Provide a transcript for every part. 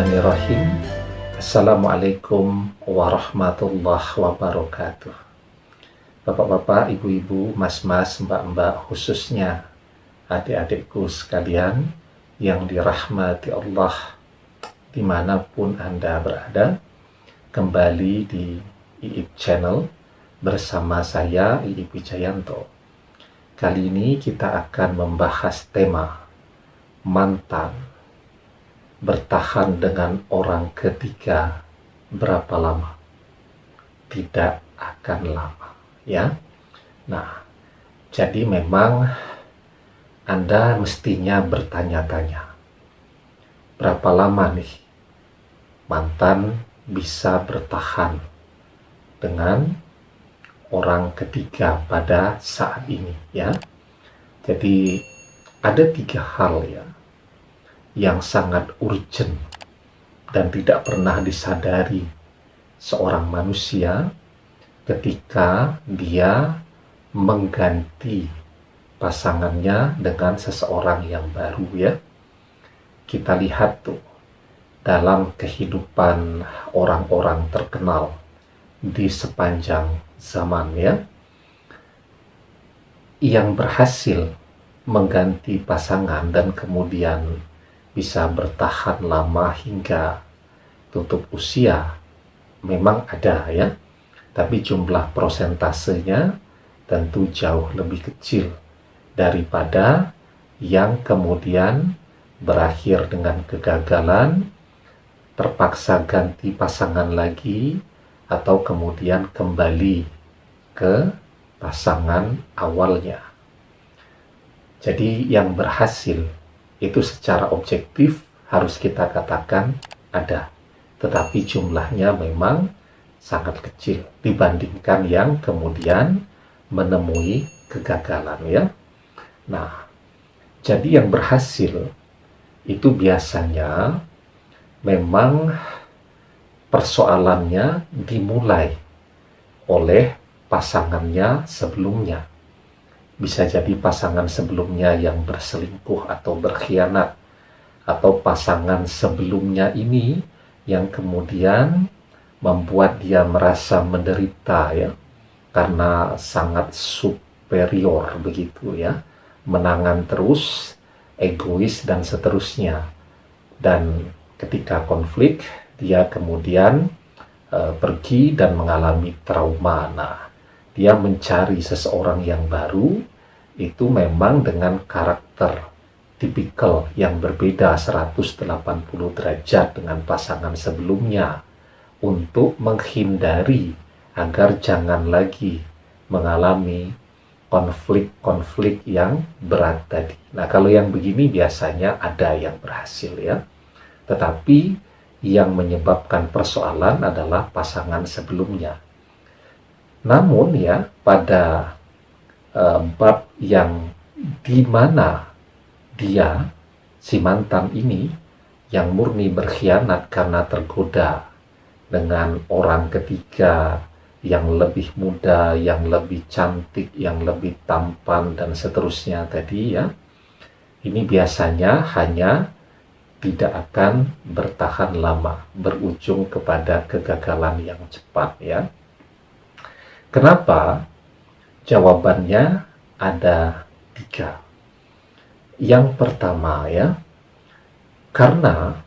Bismillahirrahmanirrahim. Assalamualaikum warahmatullahi wabarakatuh. Bapak-bapak, ibu-ibu, mas-mas, mbak-mbak, khususnya adik-adikku sekalian yang dirahmati Allah dimanapun Anda berada, kembali di IIP Channel bersama saya, IIP Wijayanto. Kali ini kita akan membahas tema mantan. Bertahan dengan orang ketiga berapa lama? Tidak akan lama, ya. Nah, jadi memang Anda mestinya bertanya-tanya, berapa lama nih mantan bisa bertahan dengan orang ketiga pada saat ini, ya. Jadi ada 3 hal ya yang sangat urgent dan tidak pernah disadari seorang manusia ketika dia mengganti pasangannya dengan seseorang yang baru, ya. Kita lihat tuh dalam kehidupan orang-orang terkenal di sepanjang zaman, ya, yang berhasil mengganti pasangan dan kemudian bisa bertahan lama hingga tutup usia, memang ada, ya, tapi jumlah prosentasenya tentu jauh lebih kecil daripada yang kemudian berakhir dengan kegagalan, terpaksa ganti pasangan lagi, atau kemudian kembali ke pasangan awalnya. Jadi yang berhasil itu secara objektif harus kita katakan ada, tetapi jumlahnya memang sangat kecil dibandingkan yang kemudian menemui kegagalan, ya. Nah, jadi yang berhasil itu biasanya memang persoalannya dimulai oleh pasangannya sebelumnya. Bisa jadi pasangan sebelumnya yang berselingkuh atau berkhianat, atau pasangan sebelumnya ini yang kemudian membuat dia merasa menderita, ya, karena sangat superior begitu, ya, menangan terus, egois dan seterusnya. Dan ketika konflik dia kemudian pergi dan mengalami trauma. Nah, dia mencari seseorang yang baru, itu memang dengan karakter tipikal yang berbeda 180 derajat dengan pasangan sebelumnya, untuk menghindari agar jangan lagi mengalami konflik-konflik yang berat tadi. Nah, kalau yang begini biasanya ada yang berhasil, ya. Tetapi yang menyebabkan persoalan adalah pasangan sebelumnya. Namun, ya, pada bab yang dimana dia, si mantan ini, yang murni berkhianat karena tergoda dengan orang ketiga yang lebih muda, yang lebih cantik, yang lebih tampan, dan seterusnya tadi, ya, ini biasanya hanya tidak akan bertahan lama, berujung kepada kegagalan yang cepat, ya. Kenapa? Jawabannya ada 3. Yang pertama, ya, karena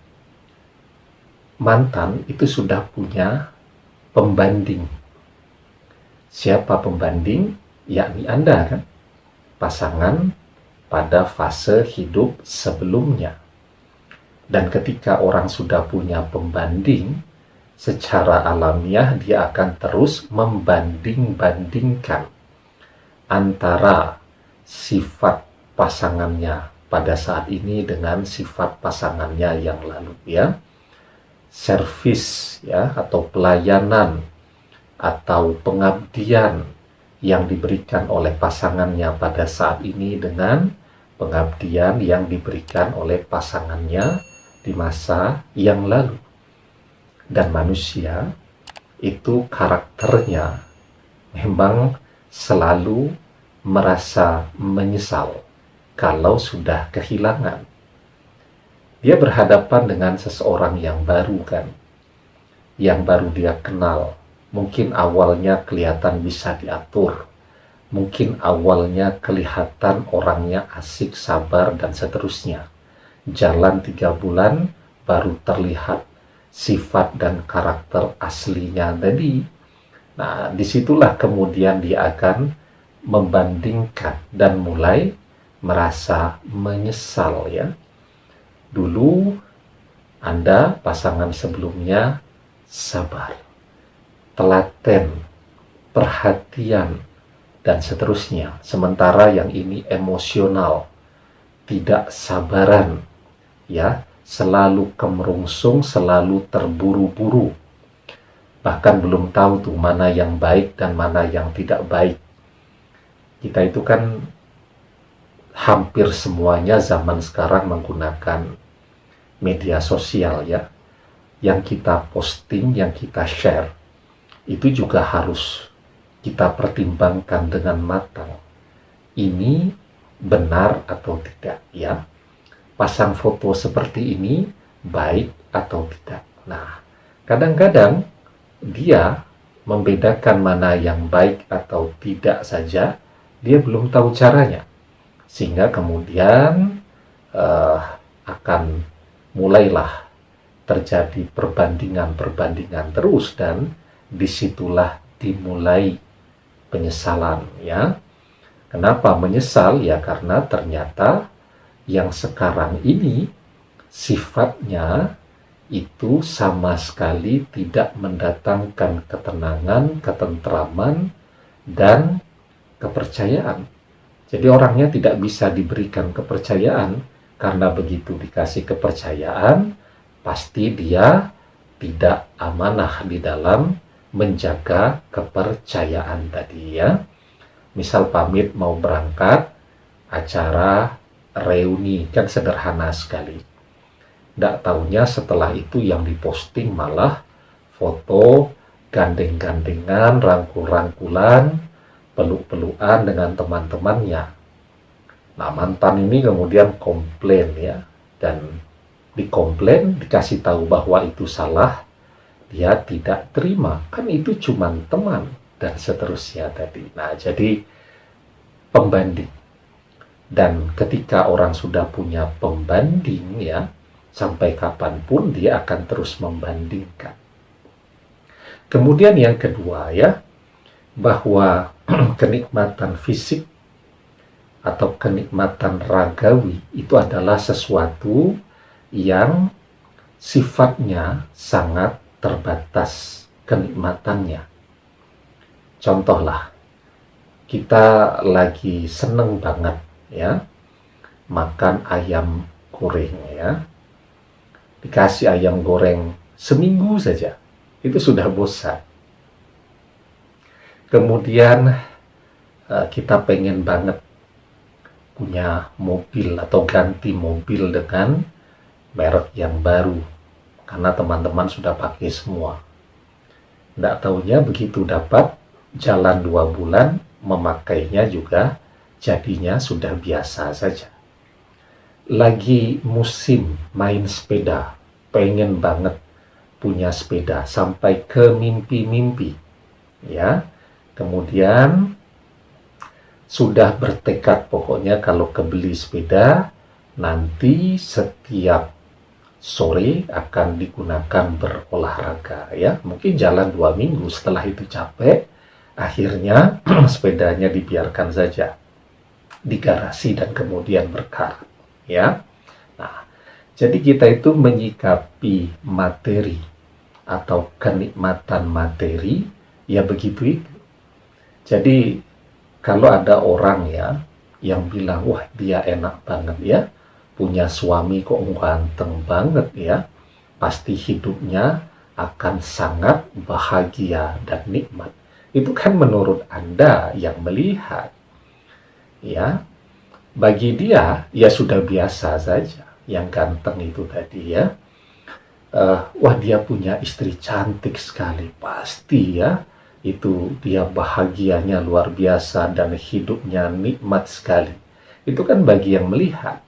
mantan itu sudah punya pembanding. Siapa pembanding? Yakni Anda, kan? Pasangan pada fase hidup sebelumnya. Dan ketika orang sudah punya pembanding, secara alamiah dia akan terus membanding-bandingkan antara sifat pasangannya pada saat ini dengan sifat pasangannya yang lalu, ya. Servis, ya, atau pelayanan atau pengabdian yang diberikan oleh pasangannya pada saat ini dengan pengabdian yang diberikan oleh pasangannya di masa yang lalu. Dan manusia itu karakternya memang selalu merasa menyesal kalau sudah kehilangan. dia berhadapan dengan seseorang yang baru kan, yang baru dia kenal. Mungkin awalnya kelihatan bisa diatur, mungkin awalnya kelihatan orangnya asik, sabar, dan seterusnya. Jalan 3 bulan baru terlihat sifat dan karakter aslinya tadi. Nah, disitulah kemudian dia akan membandingkan dan mulai merasa menyesal ya. Dulu Anda, pasangan sebelumnya, sabar, telaten, perhatian, dan seterusnya. Sementara yang ini emosional, tidak sabaran, ya, selalu kemerungsung, selalu terburu-buru. Bahkan belum tahu tuh mana yang baik dan mana yang tidak baik. Kita itu kan hampir semuanya zaman sekarang menggunakan media sosial ya. Yang kita posting, yang kita share, itu juga harus kita pertimbangkan dengan matang. Ini benar atau tidak ya. Pasang foto seperti ini baik atau tidak. Nah, kadang-kadang dia membedakan mana yang baik atau tidak saja, dia belum tahu caranya. Sehingga kemudian akan mulailah terjadi perbandingan-perbandingan terus, dan disitulah dimulai penyesalan ya. Kenapa menyesal? Ya karena ternyata yang sekarang ini sifatnya itu sama sekali tidak mendatangkan ketenangan, ketentraman, dan kepercayaan. Jadi orangnya tidak bisa diberikan kepercayaan, karena begitu dikasih kepercayaan, pasti dia tidak amanah di dalam menjaga kepercayaan tadi ya. Misal pamit mau berangkat, acara reuni, kan sederhana sekali. Tidak taunya setelah itu yang diposting malah foto gandeng-gandengan, rangkul-rangkulan, peluk-pelukan dengan teman-temannya. Nah, mantan ini kemudian komplain ya, dan dikomplain, dikasih tahu bahwa itu salah, dia tidak terima, kan itu cuma teman, dan seterusnya tadi. Nah, jadi pembanding. Dan ketika orang sudah punya pembanding ya, sampai kapanpun dia akan terus membandingkan. Kemudian yang kedua ya, bahwa kenikmatan fisik atau kenikmatan ragawi itu adalah sesuatu yang sifatnya sangat terbatas kenikmatannya. Contohlah, kita lagi seneng banget ya makan ayam goreng ya. Dikasih ayam goreng seminggu saja, itu sudah bosan. Kemudian kita pengen banget punya mobil atau ganti mobil dengan merek yang baru, karena teman-teman sudah pakai semua. Nggak taunya begitu dapat jalan 2 bulan, memakainya juga jadinya sudah biasa saja. Lagi musim main sepeda, pengen banget punya sepeda sampai ke mimpi-mimpi ya. Kemudian sudah bertekad pokoknya kalau kebeli sepeda nanti setiap sore akan digunakan berolahraga ya. Mungkin jalan 2 minggu, setelah itu capek, akhirnya sepedanya dibiarkan saja di garasi dan kemudian berkarat ya. Nah, jadi kita itu menyikapi materi atau kenikmatan materi ya begitu itu. Jadi kalau ada orang ya yang bilang, wah dia enak banget ya, punya suami kok ganteng banget ya, pasti hidupnya akan sangat bahagia dan nikmat. Itu kan menurut Anda yang melihat ya. Bagi dia, ya sudah biasa saja. Yang ganteng itu tadi ya. Wah dia punya istri cantik sekali. Pasti ya, itu dia bahagianya luar biasa dan hidupnya nikmat sekali. Itu kan bagi yang melihat.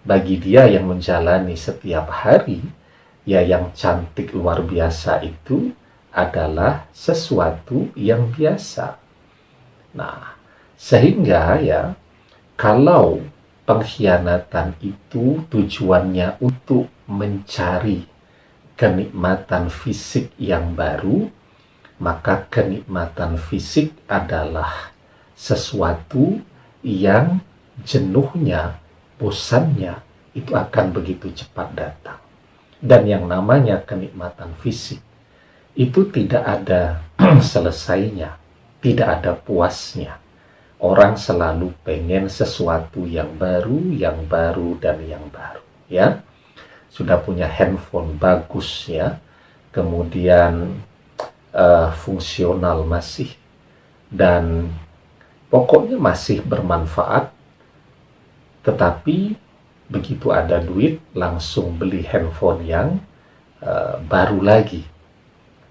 bagi dia yang menjalani setiap hari, ya yang cantik luar biasa itu adalah sesuatu yang biasa. Nah, sehingga ya, kalau pengkhianatan itu tujuannya untuk mencari kenikmatan fisik yang baru, maka kenikmatan fisik adalah sesuatu yang jenuhnya, bosannya itu akan begitu cepat datang. Dan yang namanya kenikmatan fisik itu tidak ada selesainya, tidak ada puasnya. Orang selalu pengen sesuatu yang baru, dan yang baru, ya. Sudah punya handphone bagus, ya. Kemudian fungsional masih, dan pokoknya masih bermanfaat, tetapi begitu ada duit langsung beli handphone yang baru lagi.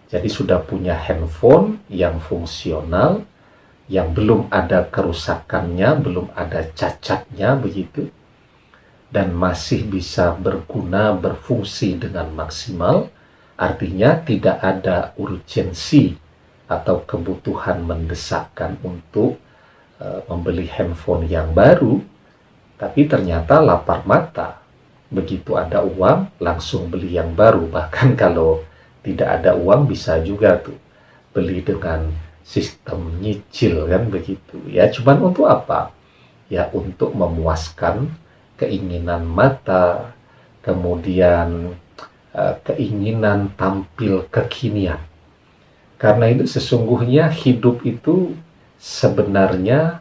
Jadi sudah punya handphone yang fungsional, yang belum ada kerusakannya, belum ada cacatnya begitu, dan masih bisa berguna, berfungsi dengan maksimal. Artinya tidak ada urgensi atau kebutuhan mendesakkan untuk membeli handphone yang baru, tapi ternyata lapar mata. Begitu ada uang, langsung beli yang baru. Bahkan kalau tidak ada uang, bisa juga tuh beli dengan sistem nyicil, kan begitu. Ya, cuman untuk apa? Ya, untuk memuaskan keinginan mata, kemudian keinginan tampil kekinian. Karena itu sesungguhnya hidup itu sebenarnya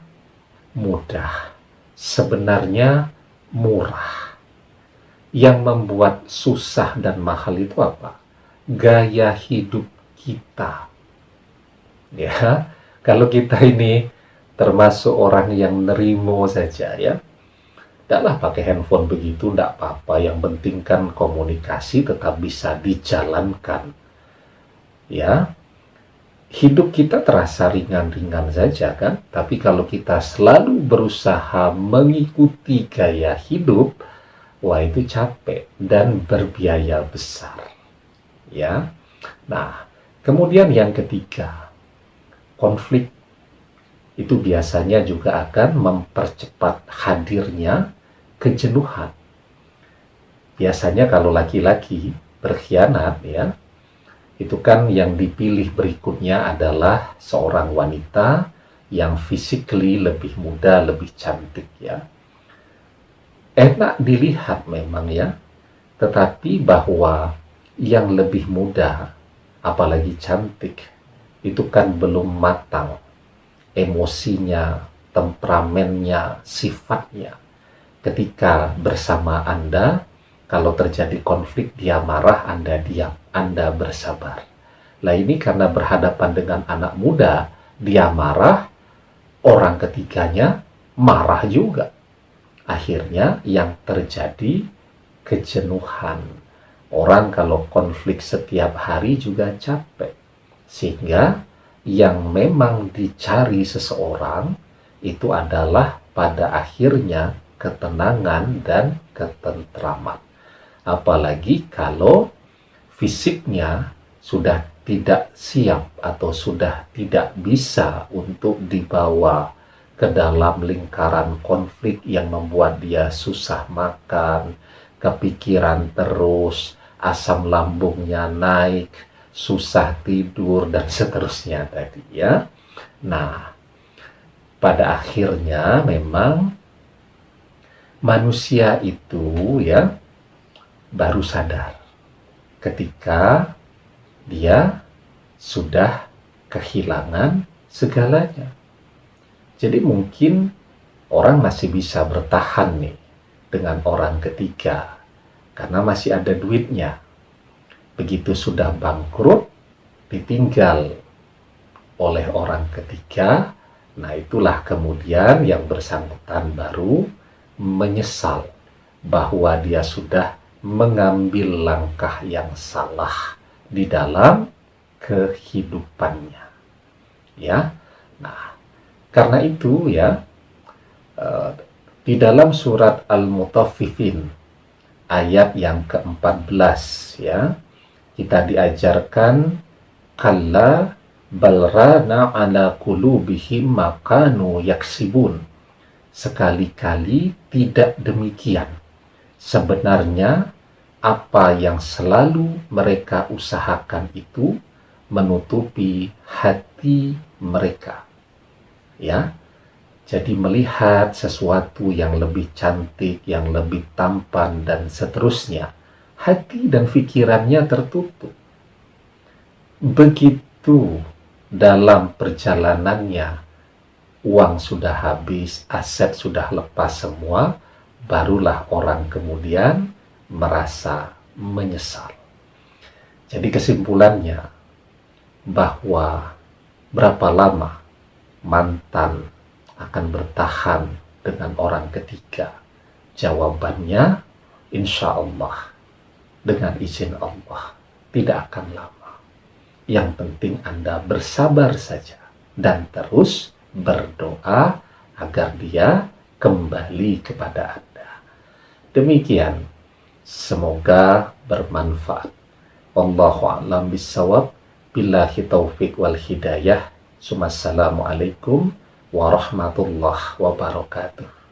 mudah, sebenarnya murah. Yang membuat susah dan mahal itu apa? Gaya hidup kita. Ya, kalau kita ini termasuk orang yang nerimo saja, ya, tidaklah pakai handphone begitu, tidak apa-apa. Yang penting kan komunikasi tetap bisa dijalankan. Ya, hidup kita terasa ringan-ringan saja kan. Tapi kalau kita selalu berusaha mengikuti gaya hidup, wah itu capek dan berbiaya besar. Ya, nah kemudian yang ketiga, konflik itu biasanya juga akan mempercepat hadirnya kejenuhan. Biasanya kalau laki-laki berkhianat, ya, itu kan yang dipilih berikutnya adalah seorang wanita yang physically lebih muda, lebih cantik, ya. Enak dilihat memang, ya, tetapi bahwa yang lebih muda, apalagi cantik, itu kan belum matang emosinya, temperamennya, sifatnya. Ketika bersama Anda, kalau terjadi konflik, dia marah, Anda diam, Anda bersabar. Lah ini karena berhadapan dengan anak muda, dia marah, orang ketiganya marah juga. Akhirnya yang terjadi kejenuhan. Orang kalau konflik setiap hari juga capek. Sehingga yang memang dicari seseorang itu adalah pada akhirnya ketenangan dan ketentraman. Apalagi kalau fisiknya sudah tidak siap atau sudah tidak bisa untuk dibawa ke dalam lingkaran konflik yang membuat dia susah makan, kepikiran terus, asam lambungnya naik, susah tidur, dan seterusnya tadi, ya. Nah, pada akhirnya memang manusia itu, ya, baru sadar ketika dia sudah kehilangan segalanya. Jadi mungkin orang masih bisa bertahan nih dengan orang ketiga karena masih ada duitnya. Begitu sudah bangkrut, ditinggal oleh orang ketiga, nah itulah kemudian yang bersangkutan baru menyesal bahwa dia sudah mengambil langkah yang salah di dalam kehidupannya. Ya, nah karena itu ya, Di dalam surat Al-Mutaffifin ayat yang ke-14 ya, kita diajarkan kalla balrana ala qulubihim makanu yaksibun. Sekali-kali tidak demikian. Sebenarnya apa yang selalu mereka usahakan itu menutupi hati mereka. Ya, jadi melihat sesuatu yang lebih cantik, yang lebih tampan dan seterusnya, hati dan pikirannya tertutup. Begitu dalam perjalanannya, uang sudah habis, aset sudah lepas semua, barulah orang kemudian merasa menyesal. Jadi kesimpulannya, bahwa berapa lama mantan akan bertahan dengan orang ketiga? Jawabannya, insya Allah, dengan izin Allah, tidak akan lama. Yang penting Anda bersabar saja dan terus berdoa agar dia kembali kepada Anda. Demikian, semoga bermanfaat. Wallahu a'lam bishawab. Billahi taufiq wal hidayah. Assalamualaikum warahmatullahi wabarakatuh.